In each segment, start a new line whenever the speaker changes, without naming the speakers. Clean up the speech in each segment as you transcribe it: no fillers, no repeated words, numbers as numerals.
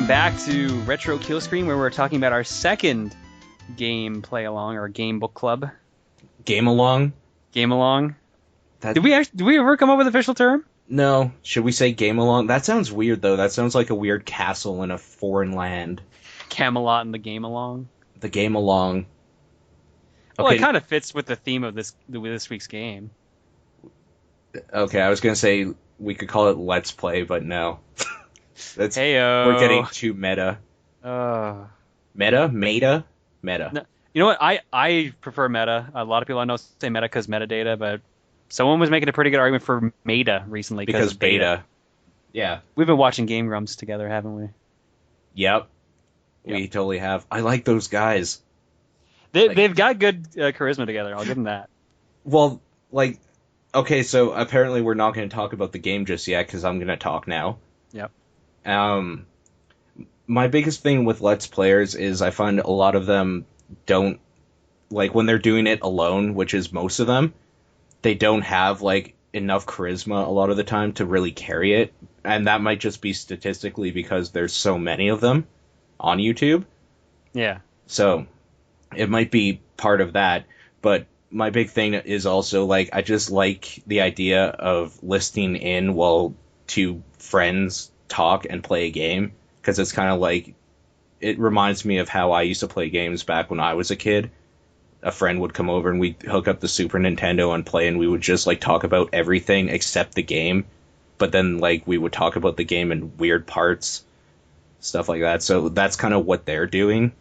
welcome back to Retro Killscreen, where we're talking about our second game play-along, or game book club.
Game-along?
Game-along. Did we ever come up with an official term?
No. Should we say game-along? That sounds weird, though. That sounds like a weird castle in a foreign land.
Camelot and the game-along.
The game-along.
Well, it kind of fits with the theme of this week's game.
Okay, I was going to say we could call it Let's Play, but no.
Heyo.
We're getting too meta. Meta? Meta? Meta.
No, you know what? I prefer meta. A lot of people I know say meta because metadata, but someone was making a pretty good argument for meta recently because beta.
Yeah.
We've been watching Game Grumps together, haven't we?
Yep. We totally have. I like those guys.
They've got good charisma together. I'll give them that.
Well, okay, so apparently we're not going to talk about the game just yet because I'm going to talk now.
Yep.
My biggest thing with Let's Players is I find a lot of them don't, when they're doing it alone, which is most of them, they don't have, enough charisma a lot of the time to really carry it. And that might just be statistically because there's so many of them on YouTube.
Yeah.
So it might be part of that, but my big thing is also, I just like the idea of listening in while two friends talk and play a game, because it's kind of it reminds me of how I used to play games back when I was a kid. A friend would come over and we'd hook up the Super Nintendo and play, and we would just, talk about everything except the game, but then, we would talk about the game in weird parts, stuff like that. So that's kind of what they're doing.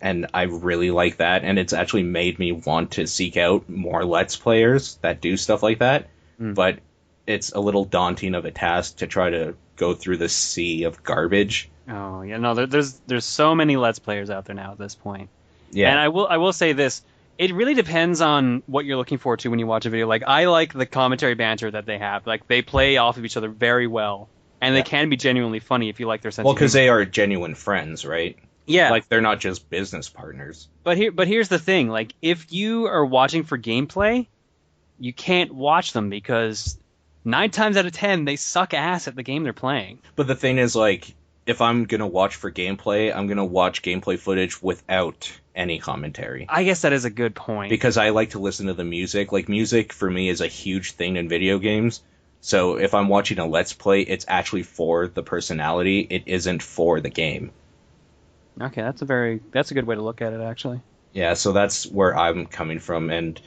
And I really like that, and it's actually made me want to seek out more Let's Players that do stuff like that. But it's a little daunting of a task to try to go through the sea of garbage.
Oh yeah, no, there's so many Let's Players out there now at this point.
Yeah,
and I will say this: it really depends on what you're looking for too when you watch a video. I like the commentary banter that they have. They play off of each other very well, and they can be genuinely funny if you like their sense.
Well, because they are genuine friends, right?
Yeah.
They're not just business partners.
But here's the thing. If you are watching for gameplay, you can't watch them because 9 times out of 10, they suck ass at the game they're playing.
But the thing is, if I'm going to watch for gameplay, I'm going to watch gameplay footage without any commentary.
I guess that is a good point.
Because I like to listen to the music. Music, for me, is a huge thing in video games. So if I'm watching a Let's Play, it's actually for the personality. It isn't for the game.
Okay, that's a good way to look at it, actually.
Yeah, so that's where I'm coming from, and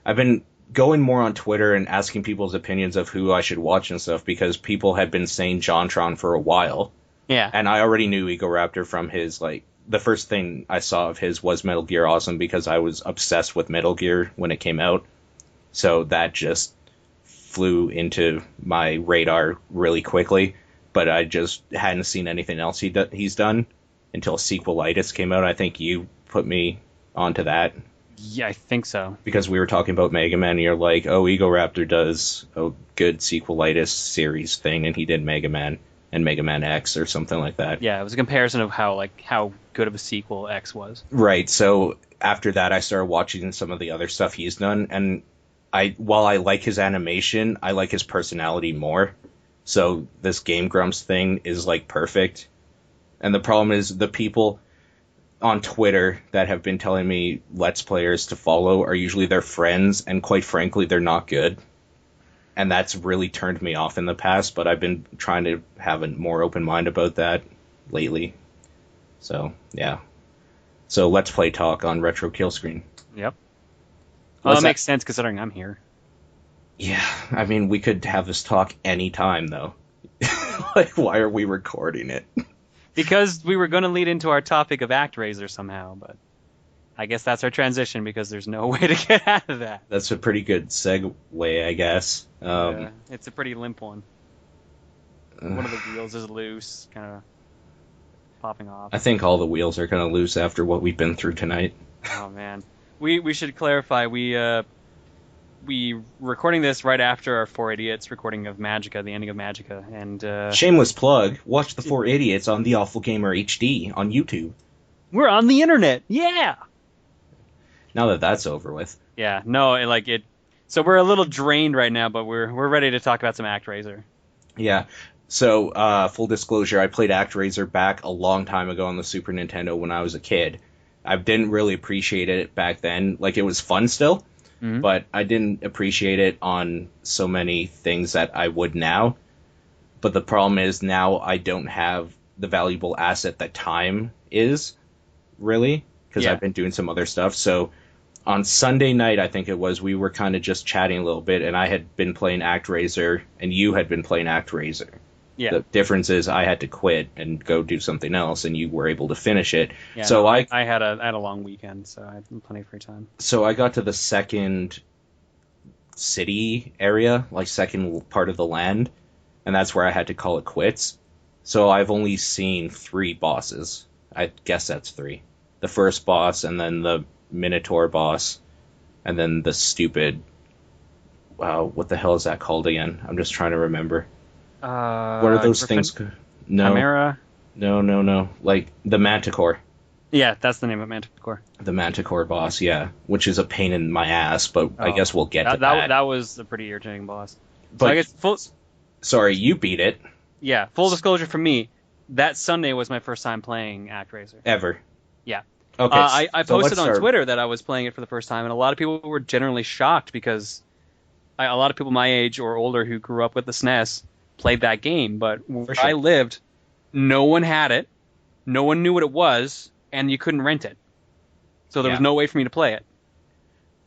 I've been going more on Twitter and asking people's opinions of who I should watch and stuff, because people had been saying JonTron for a while.
Yeah.
And I already knew Egoraptor from his, the first thing I saw of his was Metal Gear Awesome, because I was obsessed with Metal Gear when it came out. So that just flew into my radar really quickly, but I just hadn't seen anything else he's done until Sequelitis came out. I think you put me onto that.
Yeah, I think so.
Because we were talking about Mega Man, and you're like, oh, Egoraptor does a good Sequelitis series thing, and he did Mega Man and Mega Man X or something like that.
Yeah, it was a comparison of how good of a sequel X was.
Right, so after that I started watching some of the other stuff he's done, and while I like his animation, I like his personality more. So this Game Grumps thing is, perfect. And the problem is the people on Twitter that have been telling me Let's Players to follow are usually their friends, and quite frankly, they're not good. And that's really turned me off in the past, but I've been trying to have a more open mind about that lately. So, yeah. So, Let's Play talk on Retro Killscreen.
Yep. Well, that makes sense considering I'm here.
Yeah, I mean, we could have this talk any time, though. Why are we recording it?
Because we were going to lead into our topic of ActRaiser somehow, but I guess that's our transition because there's no way to get out of that.
That's a pretty good segue, I guess.
Yeah, it's a pretty limp one. One of the wheels is loose, kind of popping off.
I think all the wheels are kind of loose after what we've been through tonight.
Oh, man. We should clarify, we recording this right after our Four Idiots recording of Magica, the ending of Magica, and
shameless plug. Watch the Four Idiots on The Awful Gamer HD on YouTube.
We're on the internet, yeah.
Now that that's over with.
Yeah, no, So we're a little drained right now, but we're ready to talk about some ActRaiser.
Yeah, So, full disclosure, I played ActRaiser back a long time ago on the Super Nintendo when I was a kid. I didn't really appreciate it back then. Like, it was fun still,
Hmm.
but I didn't appreciate it on so many things that I would now. But the problem is now I don't have the valuable asset that time is, really, because
Yeah.
I've been doing some other stuff. So on Sunday night, I think it was, we were kind of just chatting a little bit, and I had been playing ActRaiser, and you had been playing ActRaiser.
Yeah.
The difference is I had to quit and go do something else, and you were able to finish it.
Yeah. No,
So
I had a long weekend, so I had plenty of free time.
I got to the second city area, like second part of the land, and that's where I had to call it quits. So I've only seen three bosses. I guess that's three. The first boss, and then the Minotaur boss, and then the stupid. Wow, what the hell is that called again? I'm just trying to remember. What are those
Griffin,
things? No,
Chimera.
no. Like the Manticore.
Yeah, that's the name of Manticore.
The Manticore boss, yeah. Which is a pain in my ass, but I
Oh,
guess we'll get to
that
that.
that was a pretty irritating boss. So I
But,
guess
sorry, you beat it.
yeah, full disclosure for me, that Sunday was my first time playing ActRaiser.
Ever.
Yeah.
Okay,
I
so let's
posted on
start.
Twitter that I was playing it for the first time, and a lot of people were generally shocked because a lot of people my age or older who grew up with the SNES played that game. But where
sure.
I lived, no one had it, no one knew what it was, and you couldn't rent it. So there was
Yeah.
no way for me to play it.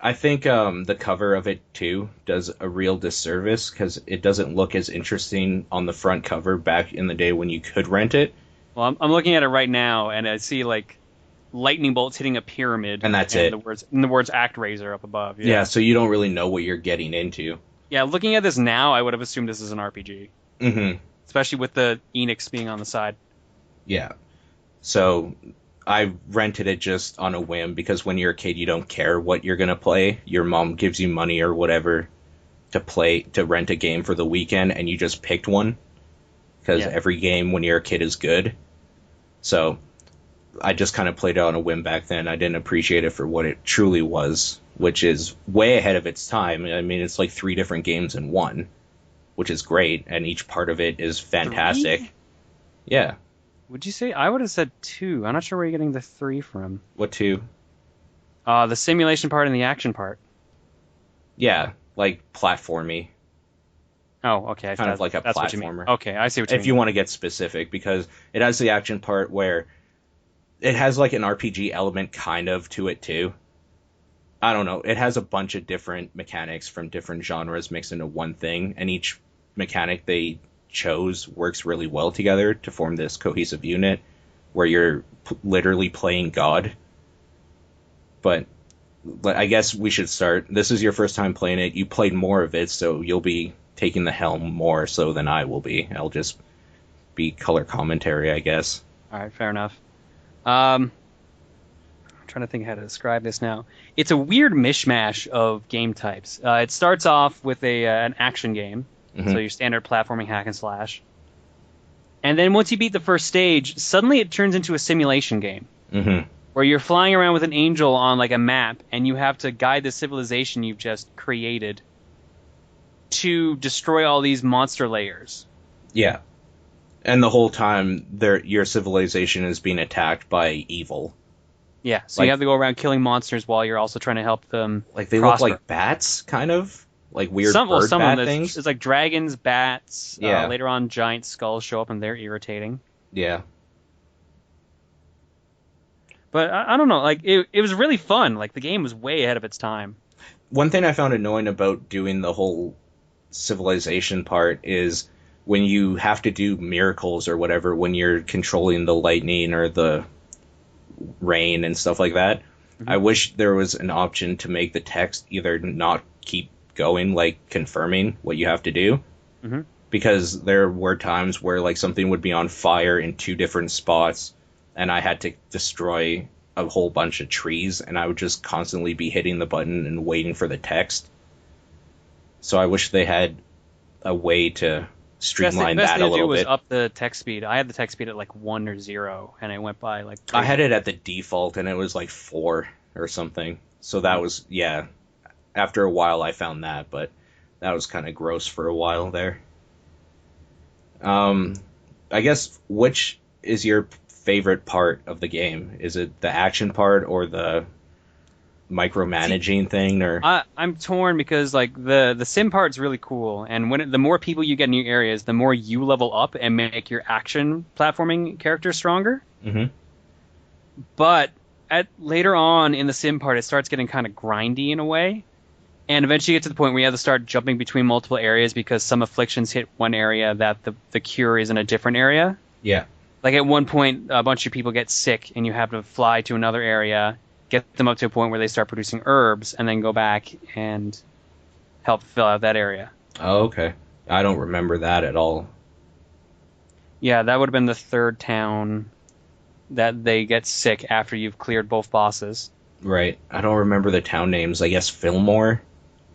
I think the cover of it too does a real disservice because it doesn't look as interesting on the front cover back in the day when you could rent it,
Well, I'm looking at it right now, and I see like lightning bolts hitting a pyramid,
and that's
and
it.
the words ActRaiser up above.
Yeah, so you don't really know what you're getting into.
Yeah, looking at this now, I would have assumed this is an RPG,
Mm-hmm.
especially with the Enix being on the side.
Yeah. So I rented it just on a whim because when you're a kid, you don't care what you're gonna play. Your mom gives you money or whatever to rent a game for the weekend, and you just picked one because
Yeah.
every game when you're a kid is good. So I just kind of played it on a whim back then. I didn't appreciate it for what it truly was, which is way ahead of its time. I mean, it's like three different games in one, which is great, and each part of it is fantastic.
3?
Yeah.
Would you say? I would have said 2. I'm not sure where you're getting the 3 from.
What two?
The simulation part and the action part.
Yeah, like platformy,
Oh, okay.
kind of like a
That's what you mean.
platformer.
Okay, I see what you
If
mean.
you want to get specific, because it has the action part where it has like an RPG element kind of to it too. I don't know. It has a bunch of different mechanics from different genres mixed into one thing, and each mechanic they chose works really well together to form this cohesive unit where you're literally playing God. But I guess we should start. This is your first time playing it. You played more of it, so you'll be taking the helm more so than I will be. I'll just be color commentary, I guess.
All right, fair enough. I'm trying to think how to describe this now. It's a weird mishmash of game types. It starts off with an action game,
Mhm.
so your standard platforming hack and slash. And then once you beat the first stage, suddenly it turns into a simulation game
Mm-hmm.
where you're flying around with an angel on like a map, and you have to guide the civilization you've just created to destroy all these monster layers.
Yeah. And the whole time, your civilization is being attacked by evil.
Yeah, so
Like-
you have to go around killing monsters while you're also trying to help them.
Like they
prosper.
look like bats, kind of like weird
some
bird
of
bat
them,
things.
it's like dragons, bats.
Yeah.
Later on, giant skulls show up and they're irritating.
Yeah.
But I don't know. Like it was really fun. Like the game was way ahead of its time.
One thing I found annoying about doing the whole civilization part is when you have to do miracles or whatever when you're controlling the lightning or the rain and stuff like that.
Mhm.
I wish there was an option to make the text either not keep going, like confirming what you have to do.
Mhm.
Because there were times where like something would be on fire in two different spots and I had to destroy a whole bunch of trees and I would just constantly be hitting the button and waiting for the text. So I wish they had a way to streamline
Best
that
thing
a
to do
little
was
bit.
up the text speed. I had the text speed at like 1 or 0, and it went by like.
I had it at the default and it was like 4 or something. So that was, yeah. After a while I found that, but that was kind of gross for a while there. I guess which is your favorite part of the game? Is it the action part or the
See,
micromanaging thing? Or
I'm torn because like the sim part's really cool, and the more people you get in your areas, the more you level up and make your action platforming character stronger.
Mhm.
But at later on in the sim part, it starts getting kind of grindy in a way, and eventually you get to the point where you have to start jumping between multiple areas because some afflictions hit one area that the cure is in a different area.
Yeah.
Like at one point, a bunch of people get sick, and you have to fly to another area, get them up to a point where they start producing herbs, and then go back and help fill out that area.
Oh, okay. I don't remember that at all.
Yeah, that would have been the third town that they get sick after you've cleared both bosses.
Right. I don't remember the town names. I guess Fillmore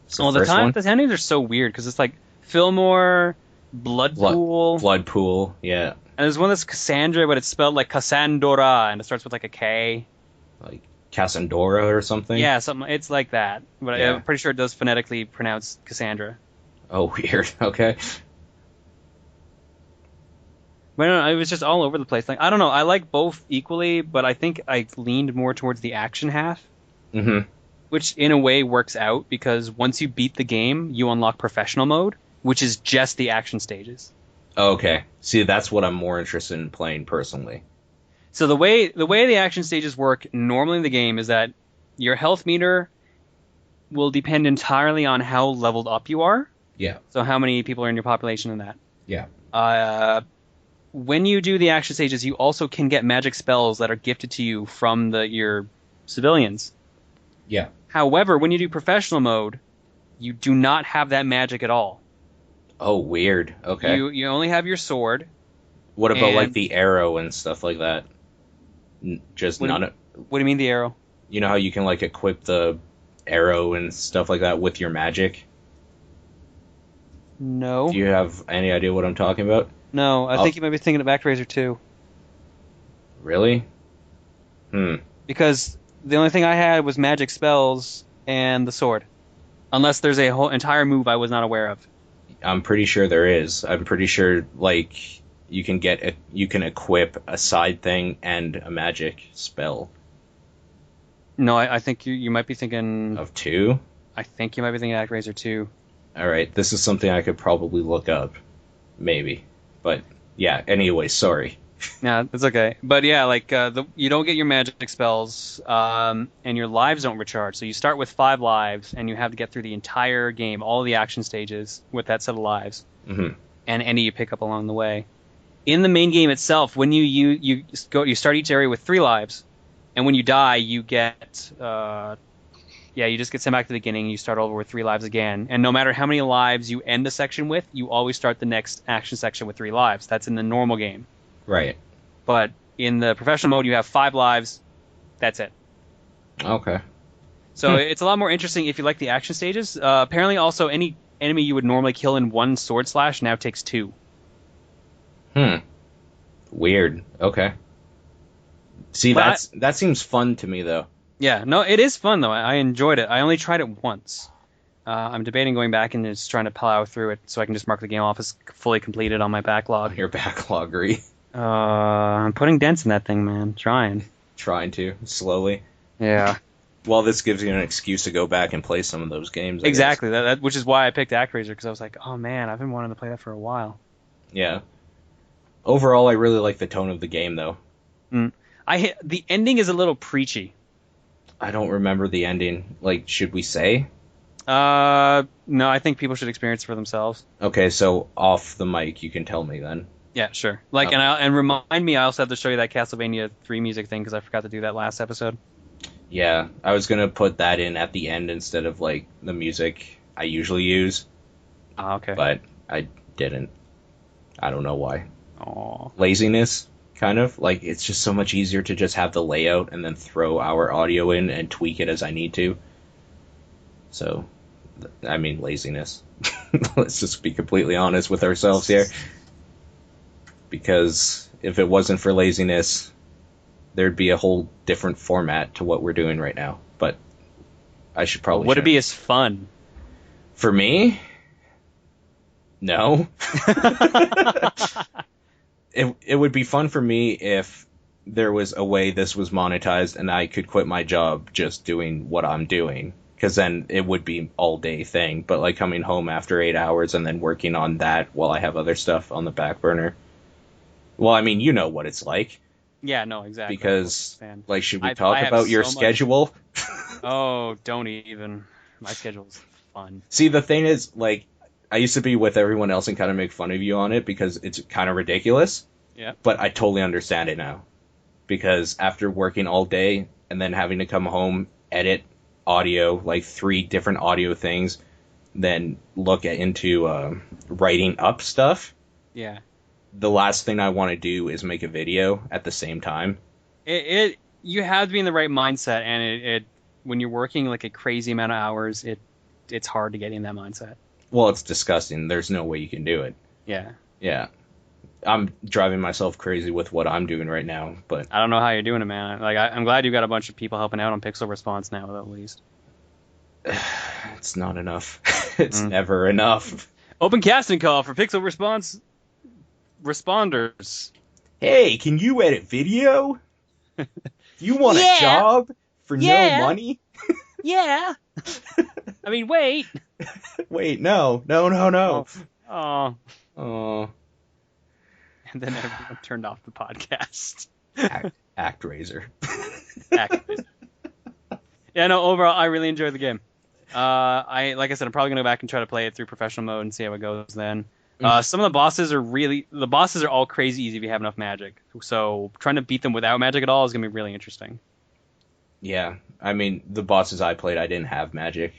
is the
Well,
first one.
the town names are so weird because it's like Fillmore,
Blood,
Bloodpool,
Blood Pool. Yeah.
and there's one that's Cassandra, but it's spelled like Cassandora, and it starts with like a K.
Like Cassandora or something.
Yeah, something. It's like that, but
Yeah.
I'm pretty sure it does phonetically pronounce Cassandra.
Oh, weird. Okay.
But no, it was just all over the place. Like I don't know, I like both equally, but I think I leaned more towards the action half,
Mhm.
which in a way works out because once you beat the game, you unlock professional mode, which is just the action stages.
Okay. See, that's what I'm more interested in playing personally.
So the way the action stages work normally in the game is that your health meter will depend entirely on how leveled up you are.
Yeah.
So how many people are in your population in that.
Yeah.
Uh, when you do the action stages, you also can get magic spells that are gifted to you from your civilians.
Yeah.
However, when you do professional mode, you do not have that magic at all.
Oh, weird. Okay.
You only have your sword.
What about like
and
the arrow and stuff like that? Just
what do,
none
you,
of.
what do you mean the arrow?
You know how you can like equip the arrow and stuff like that with your magic?
No,
Do you have any idea what I'm talking about?
no. I
Oh,
think you might be thinking of ActRaiser 2
really? Hmm.
because the only thing I had was magic spells and the sword. Unless there's a whole entire move I was not aware of.
I'm pretty sure there is. I'm pretty sure like you can equip a side thing and a magic spell
No, I think you might be thinking.
of two.
I think you might be thinking ActRaiser 2.
All right, this is something I could probably look up, maybe. But yeah. Anyway, sorry.
Yeah, that's okay. But yeah, like you don't get your magic spells, and your lives don't recharge. So you start with 5 lives, and you have to get through the entire game, all the action stages, with that set of lives,
Hmm.
and any you pick up along the way. In the main game itself, when you start each area with 3 lives, and when you die, you get you just get sent back to the beginning. You start over with 3 lives again, and no matter how many lives you end a section with, you always start the next action section with 3 lives. That's in the normal game.
Right.
But in the professional mode, you have 5 lives. That's it.
Okay.
So it's a lot more interesting if you like the action stages. Apparently, also any enemy you would normally kill in one sword slash now takes 2.
Hmm. Weird. Okay. See,
But
that seems fun to me though.
yeah, no, it is fun though. I enjoyed it. I only tried it once. I'm debating going back and just trying to plow through it so I can just mark the game off as fully completed on my backlog.
Your backloggery.
I'm putting dents in that thing, man. Trying.
Trying to slowly.
Yeah.
Well, this gives you an excuse to go back and play some of those games. I guess.
Exactly. Which is why I picked ActRaiser because I was like, oh man, I've been wanting to play that for a while.
Yeah. Overall, I really like the tone of the game, though.
The ending is a little preachy.
I don't remember the ending. Like, should we say?
No, I think people should experience it for themselves.
Okay, so off the mic, you can tell me then.
Yeah, sure. Like,
Okay.
and remind me, I also have to show you that Castlevania 3 music thing because I forgot to do that last episode.
Yeah, I was gonna put that in at the end instead of like the music I usually use,
Oh, okay.
but I didn't. I don't know why.
Aw.
Laziness, kind of. Like, it's just so much easier to just have the layout and then throw our audio in and tweak it as I need to. So, I mean, laziness. Let's just be completely honest with ourselves here. Because if it wasn't for laziness, there'd be a whole different format to what we're doing right now. But I should probably.
Would it
shouldn't.
be as fun?
For me? No. It would be fun for me if there was a way this was monetized and I could quit my job just doing what I'm doing. Because then it would be all day thing. But like coming home after 8 hours and then working on that while I have other stuff on the back burner. Well, I mean, you know what it's like.
Yeah, no, exactly.
Because, like, should we
I
talk
have
about your
so much-
schedule?
Oh, don't even. My schedule's fun.
See, the thing is, like, I used to be with everyone else and kind of make fun of you on it because it's kind of ridiculous.
Yeah.
But I totally understand it now. Because after working all day and then having to come home, edit audio, like 3 different audio things, then look into writing up stuff.
Yeah.
The last thing I want to do is make a video at the same time.
You have to be in the right mindset, and it when you're working like a crazy amount of hours, it's hard to get in that mindset.
Well, it's disgusting. There's no way you can do it.
Yeah.
Yeah. I'm driving myself crazy with what I'm doing right now, but
I don't know how you're doing it, man. Like I'm glad you got a bunch of people helping out on Pixel Response now, at least.
it's not enough. It's never enough.
Open casting call for Pixel Response responders.
Hey, can you edit video? You want a job for no money?
Yeah. I mean, wait.
Wait, no.
Oh.
Oh.
And then everyone turned off the podcast.
ActRaiser.
ActRaiser. Yeah, no, overall, I really enjoyed the game. Like I said, I'm probably going to go back and try to play it through professional mode and see how it goes then. Some of the bosses are all crazy easy if you have enough magic. So trying to beat them without magic at all is going to be really interesting.
Yeah, I mean, the bosses I played, I didn't have magic.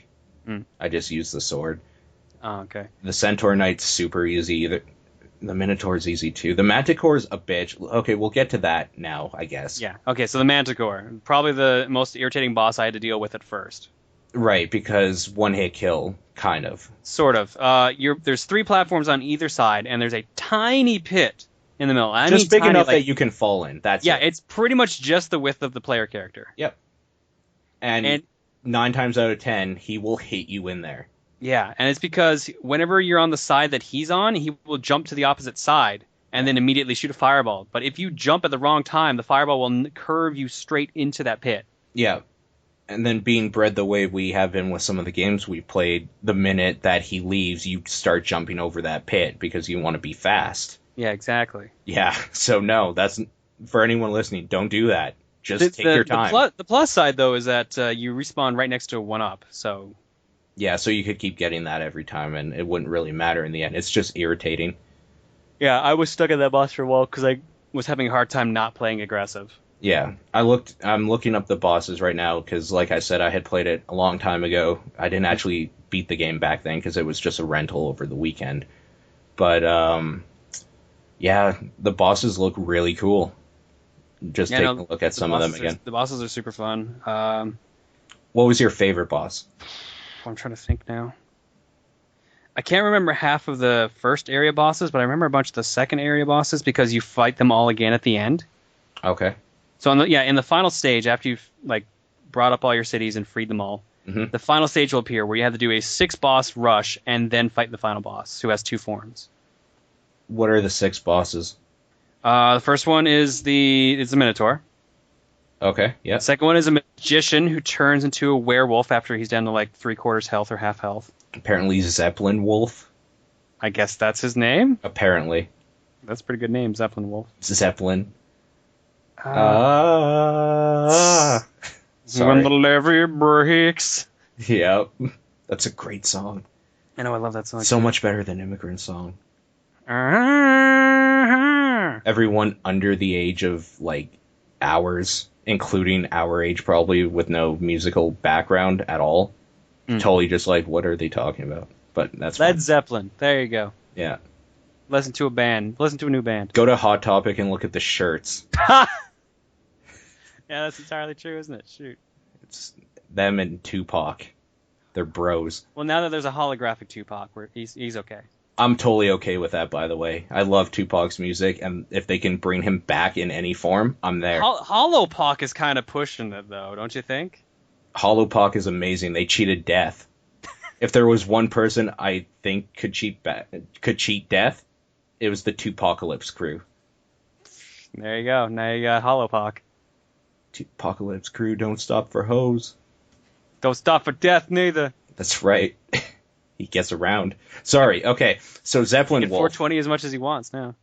I just used the sword.
Oh, okay.
The Centaur Knight's super easy. The Minotaur's easy too. The Manticore's a bitch. Okay, we'll get to that now, I guess.
Yeah. Okay, so the Manticore, probably the most irritating boss I had to deal with at first.
Right, because one-hit kill, kind of.
Sort of. There's 3 platforms on either side, and there's a tiny pit in the middle.
Just big enough that you can fall in. That's it.
It's pretty much just the width of the player character.
Yep. And 9 times out of 10, he will hit you in there.
Yeah, and it's because whenever you're on the side that he's on, he will jump to the opposite side and then immediately shoot a fireball. But if you jump at the wrong time, the fireball will curve you straight into that pit.
Yeah. And then being bred the way we have been with some of the games we've played, the minute that he leaves, you start jumping over that pit because you want to be fast.
Yeah, exactly.
Yeah, so no, that's for anyone listening, don't do that. Just take your time.
The plus side, though, is that you respawn right next to a 1-up, so...
Yeah, so you could keep getting that every time, and it wouldn't really matter in the end. It's just irritating.
Yeah, I was stuck at that boss for a while because I was having a hard time not playing aggressive.
Yeah, I'm looking up the bosses right now because, like I said, I had played it a long time ago. I didn't actually beat the game back then because it was just a rental over the weekend. But, yeah, the bosses look really cool. Just taking a look at some of them again.
The bosses are super fun.
What was your favorite boss?
I'm trying to think now. I can't remember half of the first area bosses, but I remember a bunch of the second area bosses because you fight them all again at the end.
Okay.
So in the final stage, after you've brought up all your cities and freed them all, the final stage will appear where you have to do a 6-boss rush and then fight the final boss, who has 2 forms.
What are the 6 bosses?
The first one is the Minotaur.
Okay, yeah.
The second one is a magician who turns into a werewolf after he's down to 3/4 health or half health.
Apparently Zeppelin Wolf.
I guess that's his name?
Apparently.
That's a pretty good name, Zeppelin Wolf.
Zeppelin.
When
Sorry.
the levee breaks.
Yep. That's a great song.
I know, I love that song.
So much better than Immigrant Song.
Uh-huh.
Everyone under the age of, ours, including our age probably, with no musical background at all, totally just what are they talking about? But that's
Led
fine.
Zeppelin. There you go.
Yeah.
Listen to a band. Listen to a new band.
Go to Hot Topic and look at the shirts.
Yeah, that's entirely true, isn't it? Shoot.
It's them and Tupac. They're bros.
Well, now that there's a holographic Tupac, he's okay.
I'm totally okay with that, by the way. I love Tupac's music, and if they can bring him back in any form, I'm there.
Hollow Pac is kind of pushing it, though, don't you think?
Hollow Pac is amazing. They cheated death. If there was one person I think could cheat death, it was the Apocalypse crew.
There you go. Now you got Holopock.
Apocalypse crew don't stop for hoes.
Don't stop for death, neither.
That's right. He gets around. Sorry. Okay. So Zeppelin
He can
Wolf.
420 as much as he wants now.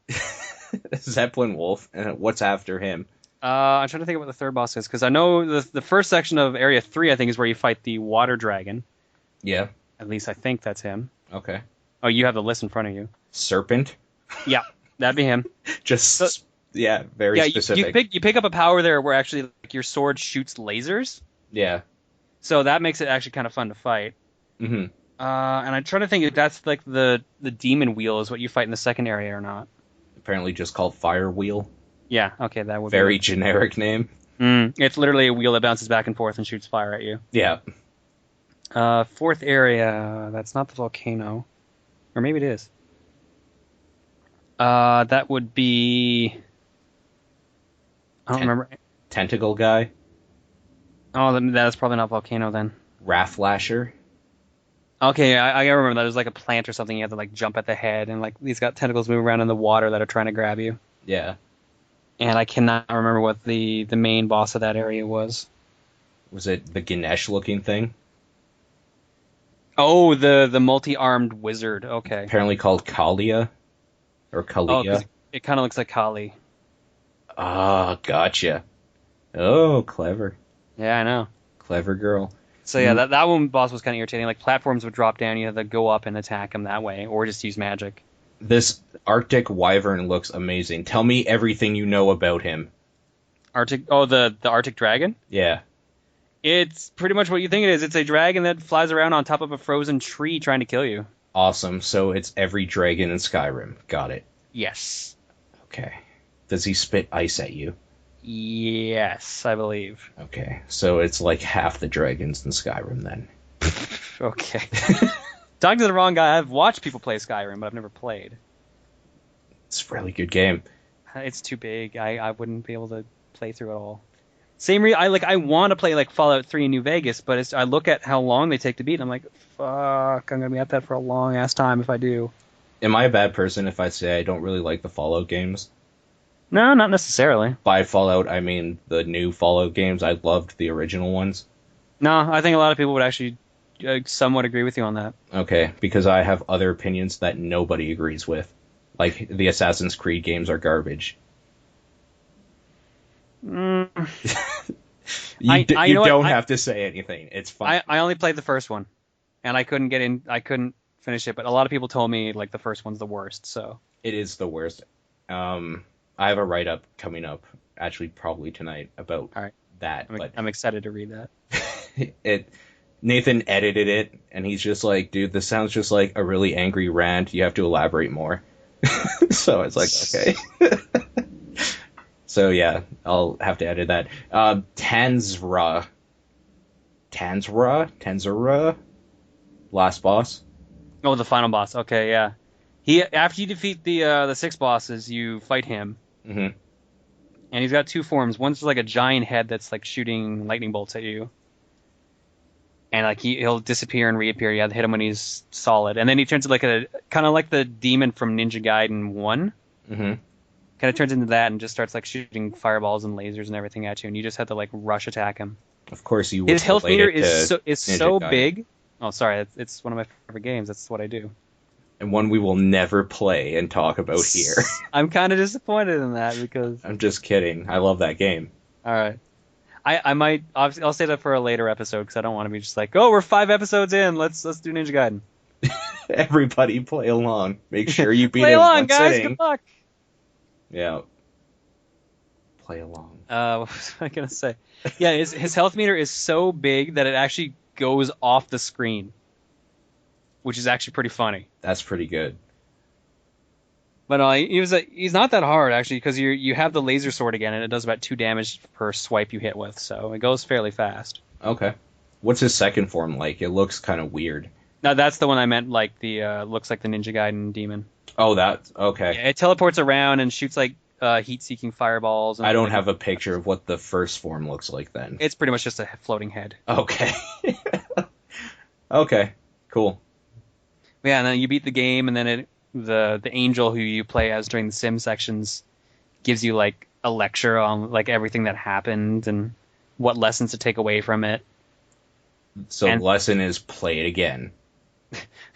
Zeppelin Wolf. What's after him?
I'm trying to think of what the third boss is, because I know the first section of Area 3, I think, is where you fight the water dragon.
Yeah.
At least I think that's him.
Okay.
Oh, you have the list in front of you.
Serpent.
Yeah, that'd be him.
Just very specific.
You pick up a power there where actually like, your sword shoots lasers.
Yeah.
So that makes it actually kind of fun to fight.
Mm-hmm.
And I'm trying to think if that's like the demon wheel is what you fight in the second area or not.
Apparently just called Fire Wheel.
Yeah, okay, that would
Very
be
generic name.
It's literally a wheel that bounces back and forth and shoots fire at you.
Yeah.
Fourth area, that's not the volcano. Or maybe it is. That would be... I don't remember.
Tentacle guy.
Oh, that's probably not volcano then.
Rafflasher.
Okay, I remember that. There's like a plant or something you have to like jump at the head, and like these got tentacles moving around in the water that are trying to grab you.
Yeah.
And I cannot remember what the main boss of that area was.
Was it the Ganesh-looking thing?
Oh, the multi-armed wizard. Okay.
Apparently called Kalia. Or Kalia.
Oh, it kind of looks like Kali.
Ah, gotcha. Oh, clever.
Yeah, I know.
Clever girl.
So yeah, that one boss was kind of irritating. Like platforms would drop down, you had to go up and attack them that way, or just use magic.
This Arctic Wyvern looks amazing. Tell me everything you know about him.
The Arctic dragon?
Yeah.
It's pretty much what you think it is. It's a dragon that flies around on top of a frozen tree trying to kill you.
Awesome. So it's every dragon in Skyrim. Got it.
Yes.
Okay. Does he spit ice at you?
Yes, I believe.
Okay. So it's like half the dragons in Skyrim then.
Okay. Talking to the wrong guy. I've watched people play Skyrim, but I've never played.
It's a really good game.
It's too big. I wouldn't be able to play through it all. Same reason. I want to play like Fallout 3 in New Vegas, but I look at how long they take to beat, and I'm like, fuck, I'm gonna be at that for a long ass time if I do.
Am I a bad person if I say I don't really like the Fallout games?
No, not necessarily.
By Fallout, I mean the new Fallout games. I loved the original ones.
No, I think a lot of people would actually somewhat agree with you on that.
Okay, because I have other opinions that nobody agrees with. Like, the Assassin's Creed games are garbage.
Mm.
You
you know
don't
what?
have to say anything. It's fine.
I only played the first one, and I couldn't get in. I couldn't finish it, but a lot of people told me like the first one's the worst. So
It is the worst. I have a write-up coming up, actually probably tonight, about
all right,
that. But
I'm excited to read that.
Nathan edited it, and he's just like, dude, this sounds just like a really angry rant. You have to elaborate more. So it's like, okay. So yeah, I'll have to edit that. Tanzra, last boss.
Oh, the final boss. Okay, yeah. After you defeat the six bosses, you fight him.
Mm-hmm.
And he's got two forms. One's like a giant head that's like shooting lightning bolts at you. And like he'll disappear and reappear. You have to hit him when he's solid. And then he turns into like a kind of like the demon from Ninja Gaiden 1.
Mm-hmm.
Kind of turns into that and just starts like shooting fireballs and lasers and everything at you. And you just have to like rush attack him.
Of course you would.
His health meter is so
Gaiden.
big. Oh, sorry. It's one of my favorite games. That's what I do.
And one we will never play and talk about here.
I'm kind of disappointed in that because...
I'm just kidding. I love that game.
All right. I'll say that for a later episode because I don't want to be just like, oh, we're 5 episodes in. Let's do Ninja Gaiden.
Everybody play along. Make sure you beat
play
it in
along,
one
guys.
sitting.
Good luck.
Yeah. Play along.
What was I gonna say? Yeah, his health meter is so big that it actually goes off the screen, which is actually pretty funny.
That's pretty good.
But he's not that hard actually because you have the laser sword again and it does about 2 damage per swipe you hit with, so it goes fairly fast.
Okay. What's his second form like? It looks kind of weird.
No, that's the one I meant. Like the looks like the Ninja Gaiden demon.
Oh, that's okay.
Yeah, it teleports around and shoots like heat-seeking fireballs. And
I don't have a picture of what the first form looks like then.
It's pretty much just a floating head.
Okay. Okay. Cool.
Yeah, and then you beat the game, and then the angel who you play as during the sim sections gives you like a lecture on like everything that happened and what lessons to take away from it.
So the
And
lesson is play it again.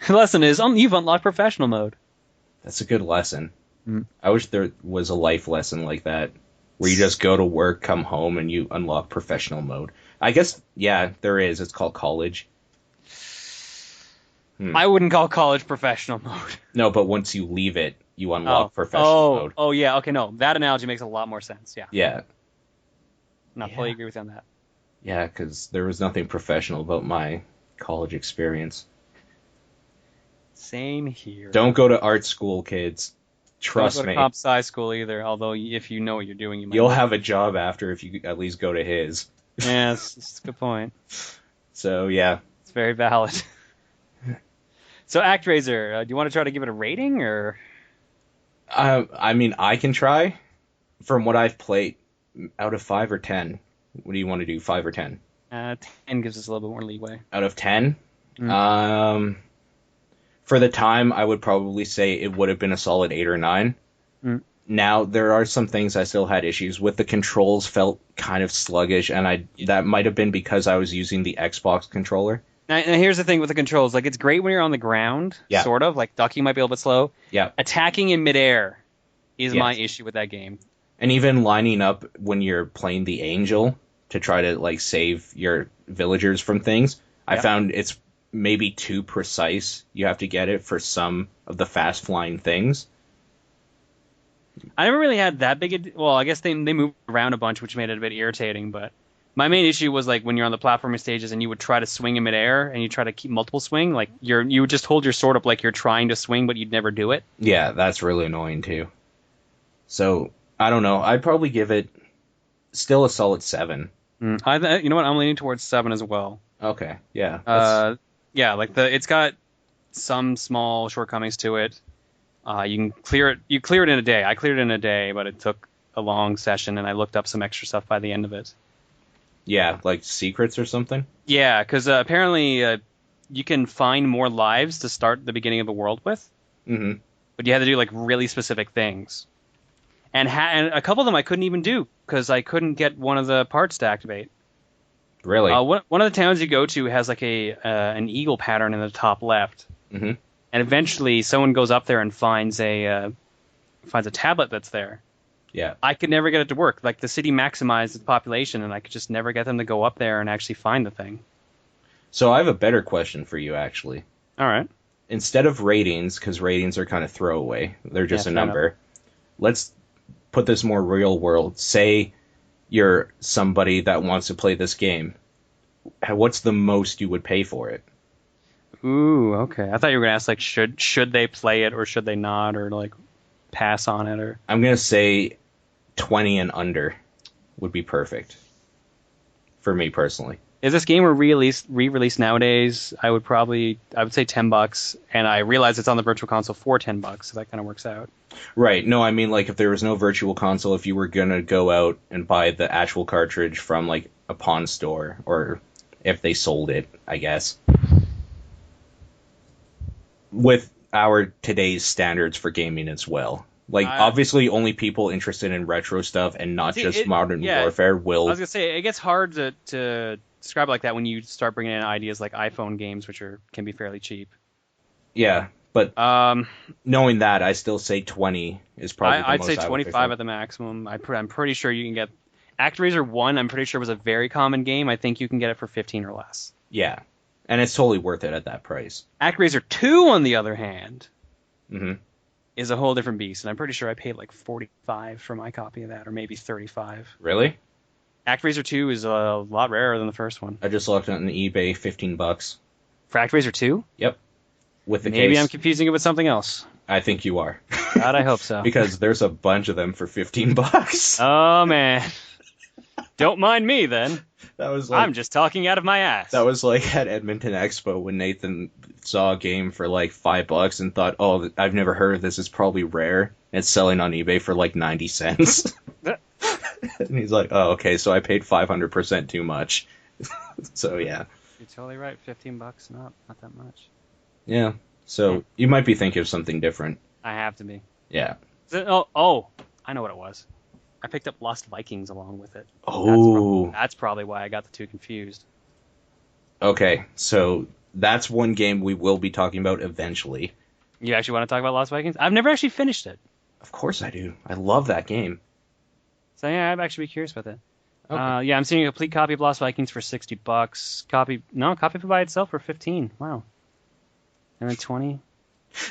the lesson is you've unlocked professional mode.
That's a good lesson.
Mm.
I wish there was a life lesson like that, where you just go to work, come home, and you unlock professional mode. I guess, yeah, there is. It's called college.
I wouldn't call college professional mode.
No, but once you leave it, you
Oh,
unlock professional mode.
oh, yeah. Okay, no, that analogy makes a lot more sense. Yeah,
Yeah,
no, fully agree with you on that.
yeah, because there was nothing professional about my college experience.
Same here.
Don't go to art school, kids.
Don't
Trust
go to
me.
comp sci school either. Although if you know what you're doing, you might.
You'll have a job after if you at least go to his.
Yeah, it's a good point.
So, yeah.
It's very valid. So, ActRaiser, do you want to try to give it a rating or?
I mean, I can try. From what I've played, out of 5 or 10, what do you want to do, 5 or 10?
10 gives us a little bit more leeway.
Out of 10?
Mm.
For the time, I would probably say it would have been a solid 8 or 9.
Mm.
Now, there are some things I still had issues with. The controls felt kind of sluggish, and that might have been because I was using the Xbox controller.
Now, here's the thing with the controls. Like, it's great when you're on the ground,
Yeah.
sort of. Like, ducking might be a little bit slow.
Yeah.
Attacking in midair is
Yes.
my issue with that game.
And even lining up when you're playing the Angel to try to, like, save your villagers from things, I
Yep.
found it's maybe too precise. You have to get it for some of the fast-flying things.
I never really had that big a... Well, I guess they moved around a bunch, which made it a bit irritating, but my main issue was, like, when you're on the platforming stages and you would try to swing in midair and you try to keep multiple swing, like, you would just hold your sword up like you're trying to swing, but you'd never do it.
Yeah, that's really annoying, too. So, I don't know. I'd probably give it still a solid 7.
You know what? I'm leaning towards 7 as well.
Okay, yeah.
Yeah, like it's got some small shortcomings to it. You can clear it. You clear it in a day. I cleared it in a day, but it took a long session, and I looked up some extra stuff by the end of it.
Yeah, like secrets or something?
Yeah, because apparently you can find more lives to start the beginning of the world with,
Mm-hmm.
but you had to do like really specific things. And a couple of them I couldn't even do because I couldn't get one of the parts to activate.
Really?
One of the towns you go to has like an eagle pattern in the top left,
Mm-hmm.
and eventually someone goes up there and finds a tablet that's there.
Yeah.
I could never get it to work. Like the city maximized its population, and I could just never get them to go up there and actually find the thing.
So I have a better question for you, actually.
All right.
Instead of ratings, because ratings are kind of throwaway, they're just
Yeah,
a
fair
number. Let's put this more real world. Say you're somebody that wants to play this game. What's the most you would pay for it?
Ooh, okay. I thought you were gonna ask like should they play it or should they not or like pass on it or.
I'm gonna say 20 and under would be perfect for me personally.
If this game were re-released nowadays, I would say $10, and I realize it's on the Virtual Console for $10, so that kind of works out.
Right. No, I mean, like, if there was no virtual console, if you were gonna go out and buy the actual cartridge from, like, a pawn store, or if they sold it, I guess. With our today's standards for gaming as well. Like, obviously, only people interested in retro stuff and not just Modern Warfare will...
I was gonna say, it gets hard to describe it like that when you start bringing in ideas like iPhone games, which can be fairly cheap.
Yeah, but knowing that, I still say 20 is probably the
I'd
most
say
I would
25
pay for.
at the maximum. I'm pretty sure you can get ActRaiser 1. I'm pretty sure was a very common game. I think you can get it for 15 or less.
Yeah, and it's totally worth it at that price.
ActRaiser 2, on the other hand,
Mm-hmm.
is a whole different beast, and I'm pretty sure I paid like 45 for my copy of that, or maybe 35.
Really?
ActRaiser 2 is a lot rarer than the first one.
I just looked on eBay, $15.
For ActRaiser 2?
Yep. With the
Maybe
case.
I'm confusing it with something else.
I think you are.
God, I hope so.
Because there's a bunch of them for $15.
Oh, man. Don't mind me, then.
That was like,
I'm just talking out of my ass.
that was like at Edmonton Expo when Nathan saw a game for like $5 and thought, oh, I've never heard of this. It's probably rare. It's selling on eBay for like 90 cents. And he's like, oh, okay, so I paid 500% too much. So, yeah.
You're totally right. $15, not that much.
Yeah. So you might be thinking of something different.
I have to be.
Yeah.
Oh, I know what it was. I picked up Lost Vikings along with it.
Oh.
That's probably why I got the two confused.
Okay. So that's one game we will be talking about eventually.
You actually want to talk about Lost Vikings? I've never actually finished it.
Of course I do. I love that game.
So yeah, I'd actually be curious about it.
Okay.
Yeah, I'm seeing a complete copy of Lost Vikings for $60. Copy by itself for 15. Wow. And then 20.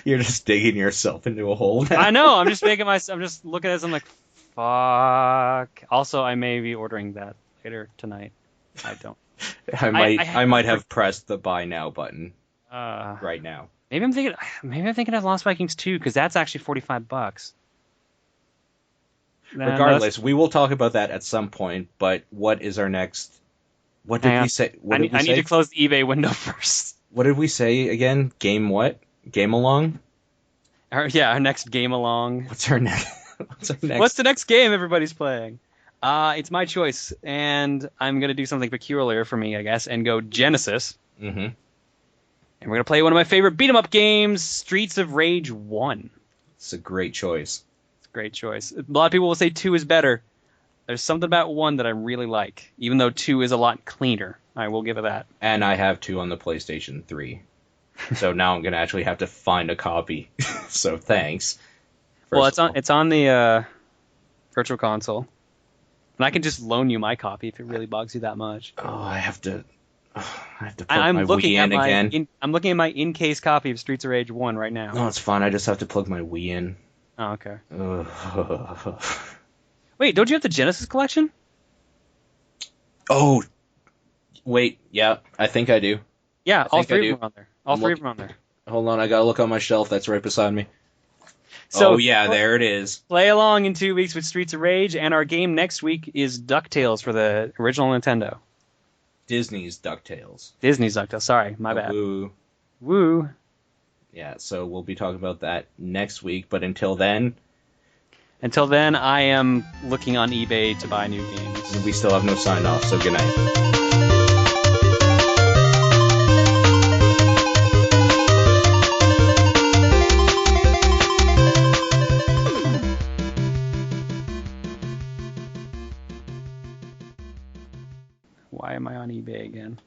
You're just digging yourself into a hole
I
now.
know. I'm just looking at this. I'm like, fuck. Also, I may be ordering that later tonight. I don't.
I might have pressed the buy now button right now.
Maybe I'm thinking of Lost Vikings 2 because that's actually $45.
Regardless, we will talk about that at some point, but what is our next what did
Hang
we
on.
say
I need to close the eBay window first.
What did we say again? Game what? Game along?
Our next game along.
What's our next what's our next
What's the next game everybody's playing? It's my choice, and I'm gonna do something peculiar for me, I guess, and go Genesis.
Mm-hmm.
And we're gonna play one of my favorite beat 'em up games, Streets of Rage 1.
It's a great choice.
It's a great choice. A lot of people will say 2 is better. There's something about 1 that I really like, even though 2 is a lot cleaner. I will give it that.
And I have 2 on the PlayStation 3. So now I'm gonna actually have to find a copy. So thanks.
Well,
First of all.
it's on the Virtual Console, and I can just loan you my copy if it really bugs you that much.
Oh, I have to put
I'm
my
looking
Wii
at
in
my
again.
I'm looking at my in-case copy of Streets of Rage 1 right now.
No, it's fine. I just have to plug my Wii in.
Oh, okay.
Ugh.
Wait, don't you have the Genesis collection?
Oh, wait. Yeah, I think I do.
Yeah,
I
all
think I
three
do.
of them are on there. All three of them are on there.
Hold on, I gotta look on my shelf that's right beside me.
So
Oh, yeah, there it is.
play along in 2 weeks with Streets of Rage, and our game next week is DuckTales for the original Nintendo.
Disney's DuckTales.
Disney's DuckTales. Sorry, my bad.
Woo.
Woo.
Yeah, so we'll be talking about that next week, but until then,
Until then, I am looking on eBay to buy new games.
we still have no sign off, so good night.
Why am I on eBay again?